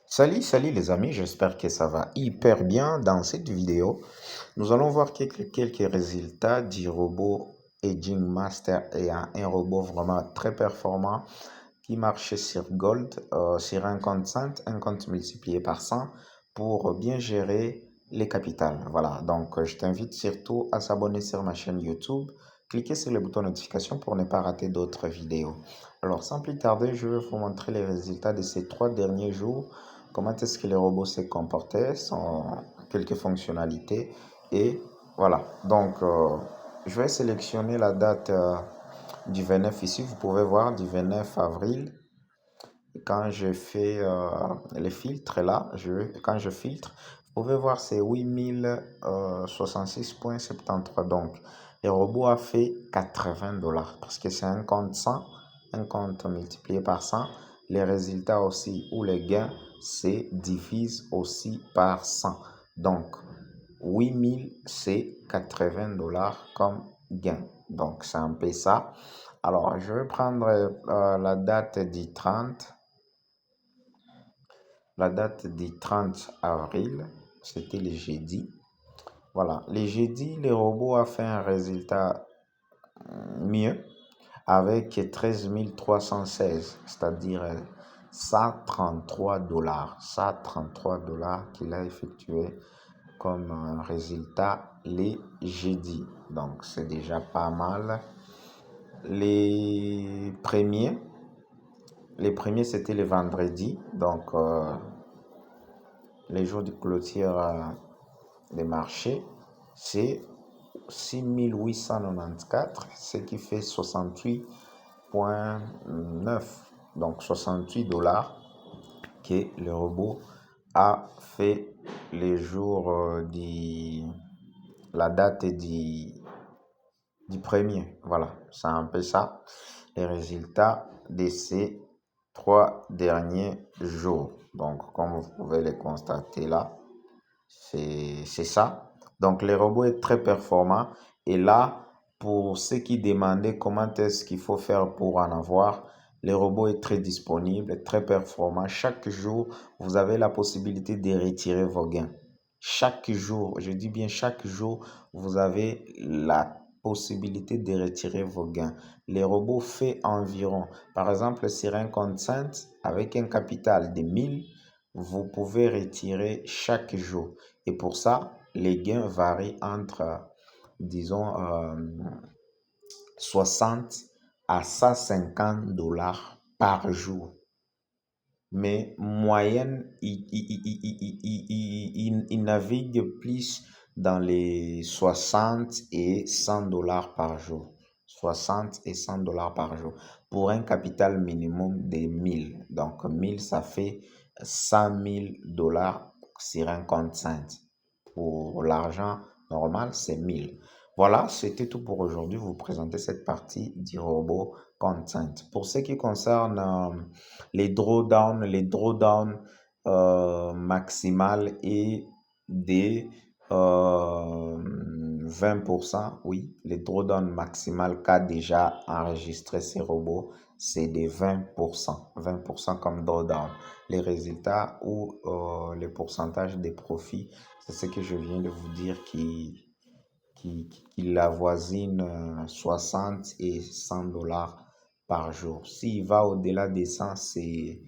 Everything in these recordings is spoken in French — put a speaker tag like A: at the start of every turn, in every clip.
A: Salut les amis, j'espère que ça va hyper bien. Dans cette vidéo, nous allons voir quelques résultats du robot Aging Master et un robot vraiment très performant qui marche sur Gold, sur un compte 100, un compte multiplié par 100 pour bien gérer les capitales. Voilà, donc je t'invite surtout à s'abonner sur ma chaîne YouTube, cliquez sur le bouton notification pour ne pas rater d'autres vidéos. Alors sans plus tarder, je vais vous montrer les résultats de ces 3 derniers jours, comment est-ce que le robot s'est comporté, quelques fonctionnalités et voilà. Donc je vais sélectionner la date du 29 ici, vous pouvez voir du 29 avril. Quand je fais les filtres là, quand je filtre, vous pouvez voir c'est 8066,73. Donc, le robot a fait 80 $ parce que c'est un compte 100, un compte multiplié par 100. Les résultats aussi ou les gains, c'est divise aussi par 100. Donc, 8000, c'est 80 $ comme gain. Donc, c'est un peu ça. Alors, je vais prendre la date du 30. La date du 30 avril, c'était le jeudi. Voilà, le jeudi, le robot a fait un résultat mieux avec 13 316, c'est-à-dire 133 $. 133 $ qu'il a effectué comme résultat les jeudis. Donc, c'est déjà pas mal. Les premiers, c'était le vendredi. Donc, les jours de clôture des marchés, c'est 6894, ce qui fait 68,9, donc 68 $ que le robot a fait les jours la date du premier. Voilà, c'est un peu ça, les résultats de ces 3 derniers jours. Donc, comme vous pouvez le constater là, c'est ça. Donc, le robot est très performant. Et là, pour ceux qui demandaient comment est-ce qu'il faut faire pour en avoir, le robot est très disponible, très performant. Chaque jour, vous avez la possibilité de retirer vos gains. Chaque jour, je dis bien chaque jour, vous avez la possibilité de retirer vos gains. Le robot fait environ, par exemple, sur un compte 100 avec un capital de 1000, vous pouvez retirer chaque jour. Et pour ça, les gains varient entre, disons, 60 à 150 $ par jour. Mais moyenne, il navigue plus dans les 60 et 100 $ par jour. 60 et 100 $ par jour pour un capital minimum de 1000. Donc 1000, ça fait 100 000 $ sur un compte 100. Pour l'argent normal, c'est 1000. Voilà, c'était tout pour aujourd'hui. Vous présenter cette partie du robot Content. Pour ce qui concerne les drawdowns maximales et des 20%. Oui, les drawdowns maximales qu'a déjà enregistré ces robots, c'est des 20%. 20% comme drawdown. Les résultats ou le pourcentage des profits, c'est ce que je viens de vous dire qui avoisine 60 et 100 $ par jour. S'il va au-delà des 100, c'est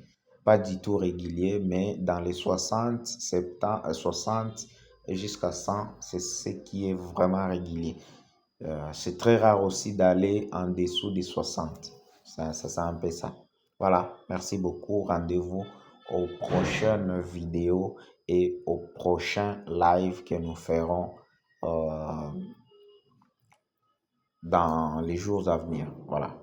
A: pas du tout régulier, mais dans les 60, 70, 60 et jusqu'à 100, c'est ce qui est vraiment régulier. C'est très rare aussi d'aller en dessous des 60. Ça c'est un peu ça. Voilà, merci beaucoup. Rendez-vous aux prochaines vidéos et aux prochains lives que nous ferons dans les jours à venir. Voilà.